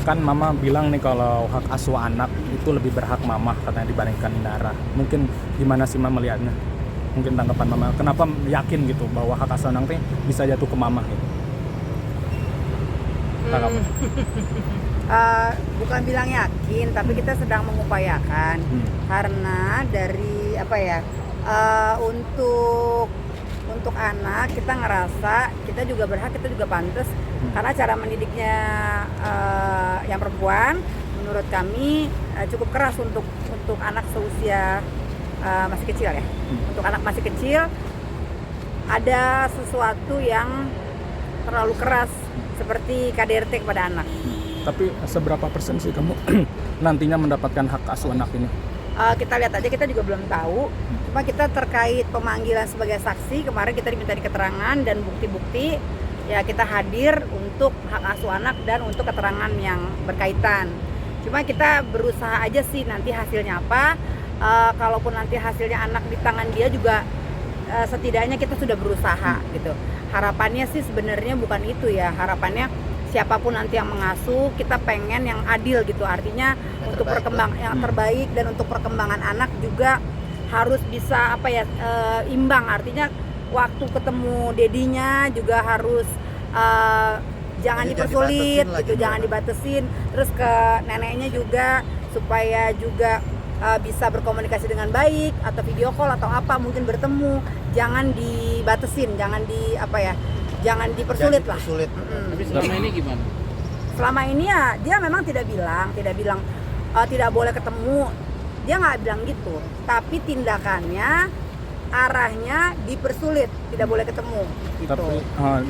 kan mama bilang nih kalau hak asuh anak itu lebih berhak mama katanya dibandingkan Inara. Mungkin gimana sih mama melihatnya? Mungkin tanggapan mama, kenapa yakin gitu bahwa hak asuh anak ini bisa jatuh ke mama gitu? Tanggapan. Bukan bilang yakin, tapi kita sedang mengupayakan karena dari untuk anak kita ngerasa kita juga berhak, kita juga pantas karena cara mendidiknya yang perempuan menurut kami cukup keras untuk anak seusia masih kecil ya. Untuk anak masih kecil ada sesuatu yang terlalu keras seperti KDRT kepada anak. Tapi seberapa persen sih kamu nantinya mendapatkan hak asuh anak ini? Kita lihat aja, kita juga belum tahu. Cuma kita terkait pemanggilan sebagai saksi, kemarin kita diminta keterangan dan bukti-bukti, ya kita hadir untuk hak asuh anak dan untuk keterangan yang berkaitan. Cuma kita berusaha aja sih nanti hasilnya apa. Kalaupun nanti hasilnya anak di tangan dia juga, setidaknya kita sudah berusaha gitu. Harapannya sih sebenarnya bukan itu ya, harapannya siapapun nanti yang mengasuh, kita pengen yang adil gitu, artinya yang untuk yang terbaik dan untuk perkembangan anak juga harus bisa imbang, artinya waktu ketemu dedinya juga harus jangan dipersulit gitu, jangan dibatesin, terus ke neneknya juga supaya juga bisa berkomunikasi dengan baik atau video call atau apa mungkin bertemu, jangan dibatesin, jangan dipersulit lah. Tapi selama ini gimana? Selama ini ya dia memang tidak bilang tidak boleh ketemu, dia nggak bilang gitu, tapi tindakannya arahnya dipersulit, tidak boleh ketemu gitu. Tapi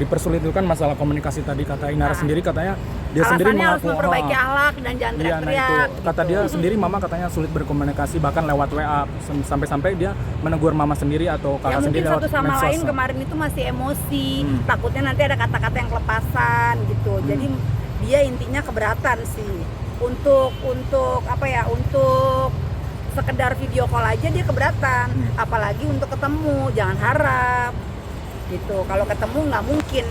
dipersulit itu kan masalah komunikasi tadi, kata Inara sendiri katanya dia alasannya sendiri harus mengaku memperbaiki akhlak dan jangan Nah teriak-teriak itu kata gitu. dia sendiri, mama katanya sulit berkomunikasi bahkan lewat WA, sampai-sampai dia menegur mama sendiri atau Ya kakak mungkin sendiri lewat satu sama medsos. lain kemarin itu masih emosi, takutnya nanti ada kata-kata yang kelepasan gitu. Jadi dia intinya keberatan sih untuk sekedar video call aja dia keberatan, apalagi untuk ketemu, jangan harap gitu. Kalau ketemu nggak mungkin,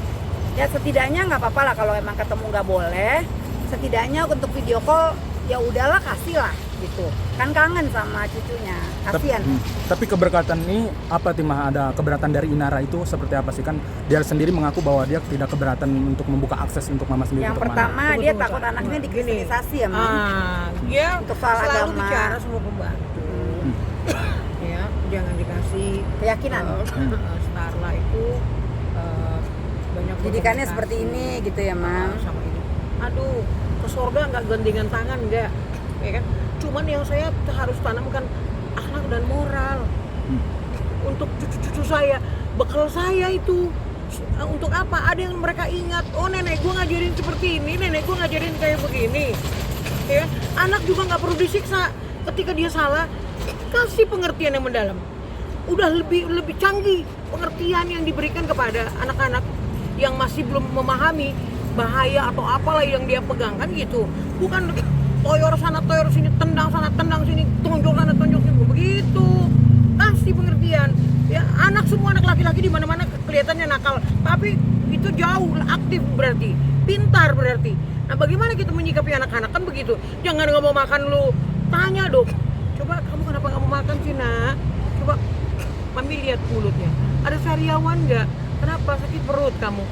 ya setidaknya nggak apa-apa lah kalau emang ketemu nggak boleh, setidaknya untuk video call ya udahlah, kasih lah gitu, kan kangen sama cucunya, kasihan. Tapi keberatan ini apa Timah, ada keberatan dari Inara itu seperti apa sih? Kan dia sendiri mengaku bahwa dia tidak keberatan untuk membuka akses untuk mama sendiri. Yang untuk pertama mana. dia takut anaknya dikriminalisasi ya, Mam. Dia Untuk soal selalu agama. bicara sama pembantu. Ya, jangan dikasih Keyakinan. Starla itu banyak Didikannya berkomunikasi seperti ini gitu ya, Mam. sama ini. Aduh, ke surga nggak gandengan tangan, nggak, ya kan? Cuman yang saya harus tanamkan akhlak dan moral untuk cucu-cucu saya, bekal saya itu. Untuk apa? Ada yang mereka ingat, oh nenek gue ngajarin seperti ini, nenek gue ngajarin kayak begini. Ya, anak juga nggak perlu disiksa ketika dia salah, kasih pengertian yang mendalam. Udah lebih canggih pengertian yang diberikan kepada anak-anak yang masih belum memahami bahaya atau apalah yang dia pegangkan gitu. Bukan toyor sana toyor sini, tendang sana tendang sini, tonjok sana tonjok sini, begitu. Kasih pengertian. Ya, semua anak laki-laki di mana-mana kelihatannya nakal, tapi itu jauh aktif berarti, pintar berarti. Nah, bagaimana kita menyikapi anak-anak kan begitu? Jangan nggak mau makan lu, tanya dong. Coba kamu kenapa nggak mau makan sih, Nak? Coba Mami lihat mulutnya. Ada sariawan nggak? Kenapa sakit perut kamu?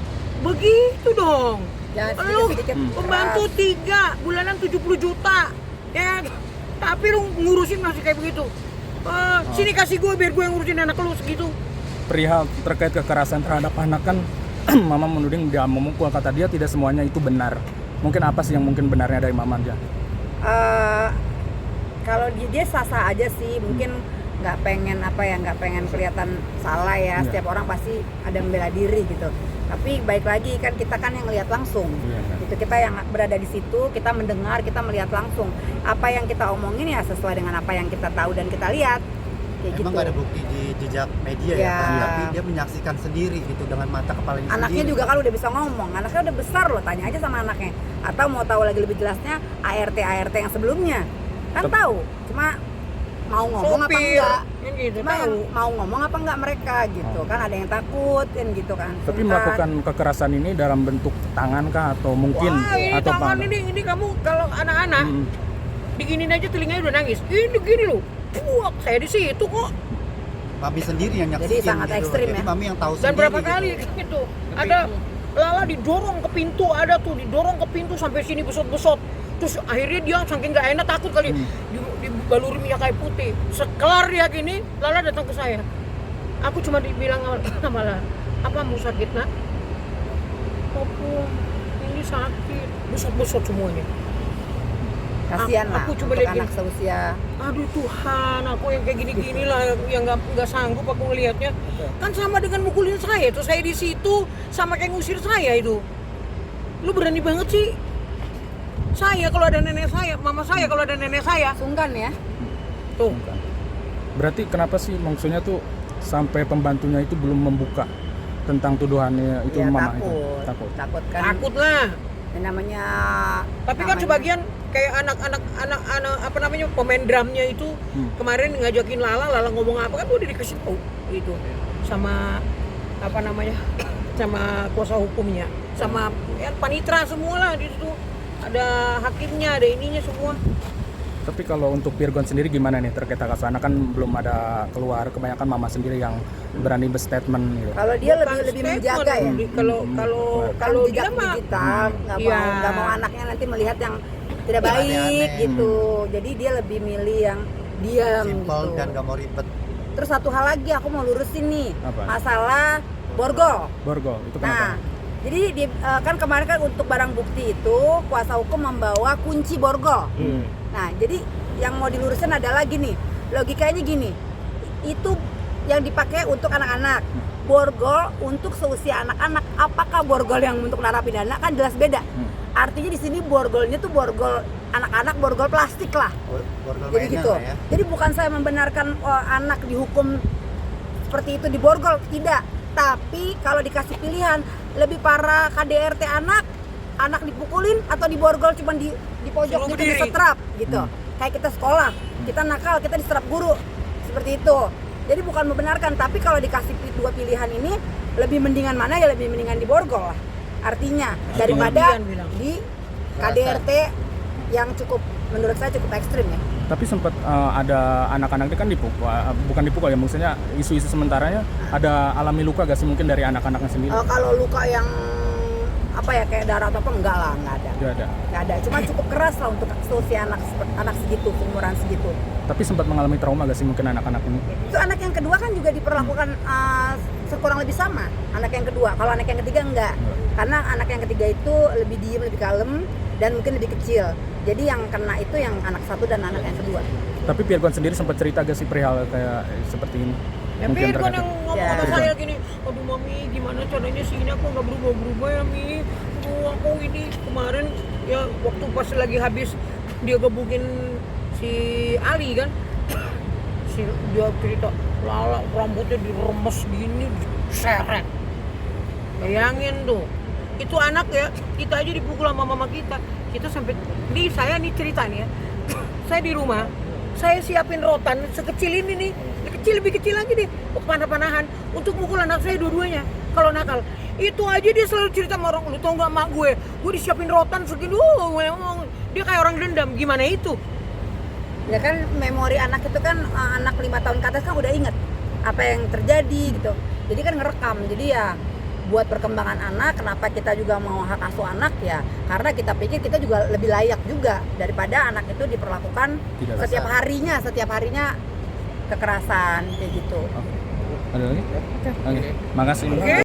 Begitu dong. Jangan Lu sedikit-sedikit pembantu 3 bulanan 70 juta, ya? Tapi lu ngurusin masih kayak begitu. Sini kasih gue biar gue yang ngurusin anak lu segitu. Perihal terkait kekerasan terhadap anak kan mama menuding dia memukul, kata dia tidak semuanya itu benar. Mungkin apa sih yang mungkin benarnya dari mama dia? Kalau dia sah-sah aja sih, mungkin nggak pengen kelihatan salah ya. Setiap orang pasti ada membela diri gitu. Tapi baik lagi kan kita kan yang lihat langsung, gitu. Kita yang berada di situ, kita mendengar, kita melihat langsung. Apa yang kita omongin ya sesuai dengan apa yang kita tahu dan kita lihat. Kayak Emang gitu. gak ada bukti di jejak media ya kan? Tapi dia menyaksikan sendiri gitu dengan mata kepalanya sendiri. Anaknya juga kalau udah bisa ngomong, anaknya udah besar loh, tanya aja sama anaknya. Atau mau tahu lagi lebih jelasnya ART yang sebelumnya kan tahu. Cuma mau ngomong apa sopir, enggak. kan gitu, Cuma yang tahu. mau ngomong apa enggak mereka gitu kan, ada yang takut kan gitu kan. Tapi Sungkan. melakukan kekerasan ini dalam bentuk tangan kah atau mungkin Wah, ini atau tangan apa? ini kamu kalau anak-anak Hmm. diginin aja telinganya udah nangis. Ini gini loh. Puak, saya di situ kok. Mami sendiri yang nyaksiin Jadi sangat gitu. ekstrim Jadi ya. Mami yang tahu Dan sendiri berapa gitu. kali gitu. Ada Lala didorong ke pintu, ada tuh didorong ke pintu sampai sini besot-besot. Terus akhirnya dia saking nggak enak takut kali dibaluri minyak kayu putih. Sekelar dia gini, Lala datang ke saya. Aku cuma dibilang sama Lala, apa mau sakit nak? Oh, ini sakit, besot-besot semuanya. Kasihan lah aku coba untuk lihat anak seusia. Aduh Tuhan, aku yang kayak gini-gini lah yang nggak sanggup aku ngelihatnya. Kan sama dengan mukulin saya tuh, saya di situ sama kayak ngusir saya itu. Lu berani banget sih. Saya kalau ada nenek saya, mama saya kalau ada nenek saya. Sungkan ya. Tuh, Berarti kenapa sih maksudnya tuh sampai pembantunya itu belum membuka tentang tuduhannya itu Ya, mama takut. itu? Takut kan. takut lah. Yang namanya Tapi kan sebagian kayak anak apa namanya pemain drumnya itu kemarin ngajakin Lala ngomong apa kan udah dikasih tahu gitu sama apa namanya sama kuasa hukumnya, sama ya, panitra semua lah di situ, ada hakimnya, ada ininya semua. Tapi kalau untuk Virgon sendiri gimana nih terkait hak asuh anak, kan belum ada keluar, kebanyakan mama sendiri yang berani berstatement gitu. Kalau dia Bukan lebih statement, menjaga ya. Kalau dia jejak mah digital, nggak Iya. mau anaknya nanti melihat yang tidak Yang baik aneh-aneh. gitu. Jadi dia lebih milih yang diam Simple gitu. dan gak mau ribet. Terus satu hal lagi aku mau lurusin nih, Apa? masalah borgol. Borgol itu Nah, kenapa? jadi kan kemarin kan untuk barang bukti itu kuasa hukum membawa kunci borgol. Nah, jadi yang mau dilurusin ada lagi nih, logikanya gini, itu yang dipakai untuk anak-anak, borgol untuk seusia anak-anak. Apakah borgol yang untuk narapidana? Kan jelas beda. Artinya di sini borgolnya tuh borgol anak-anak, borgol plastik lah. Borgol Jadi mainan gitu. lah ya. Jadi bukan saya membenarkan anak dihukum seperti itu di borgol, tidak. Tapi kalau dikasih pilihan, lebih parah KDRT anak dipukulin atau di borgol cuman di pojok Suruh gitu, berdiri. disetrap gitu. Kayak kita sekolah, kita nakal, kita diserap guru. Seperti itu. Jadi bukan membenarkan, tapi kalau dikasih dua pilihan ini, lebih mendingan mana ya, lebih mendingan di borgol lah. Artinya daripada Kemudian bilang. di KDRT yang cukup, menurut saya cukup ekstrim ya. Tapi sempat ada anak-anak ini kan dipukul, bukan dipukul ya, maksudnya isu-isu sementaranya ada alami luka gak sih mungkin dari anak-anaknya sendiri? Kalau luka yang apa ya kayak darah atau apa, enggak lah, enggak ada. Enggak ada. Cuma cukup keras lah untuk seusia anak segitu, umuran segitu. Tapi sempat mengalami trauma gak sih mungkin anak-anak ini? Itu anak yang kedua kan juga diperlakukan kurang lebih sama. Anak yang kedua. Kalau anak yang ketiga enggak. Karena anak yang ketiga itu lebih diem, lebih kalem dan mungkin lebih kecil. Jadi yang kena itu yang anak satu dan anak yang kedua. Tapi Virgon sendiri sempat cerita gak sih perihal kayak seperti ini? Ya Mungkin Virgon terkait- yang ngomong Ya. sama saya gini, aduh mami gimana caranya sih ini aku nggak berubah-berubah ya mi. Aduh aku ini kemarin ya waktu pas lagi habis dia gebukin si Ali kan, si dia cerita Lala rambutnya diremes gini, diseret. Bayangin tuh, itu anak ya, kita aja dipukul sama mama kita sampai, nih saya nih cerita nih ya, saya di rumah, saya siapin rotan sekecil ini nih, lebih kecil lagi nih, panah-panahan untuk mukul anak saya dua-duanya kalau nakal. Itu aja dia selalu cerita sama orang, lu tau gak mak gue disiapin rotan segini, dia kayak orang dendam, gimana itu? Ya kan memori anak itu kan anak 5 tahun ke atas kan udah inget apa yang terjadi gitu. Jadi kan ngerekam. Jadi ya buat perkembangan anak, kenapa kita juga mau hak asuh anak ya? Karena kita pikir kita juga lebih layak juga daripada anak itu diperlakukan Tidak setiap harinya kekerasan kayak gitu. Ada lagi? Oke. Makasih. Oke.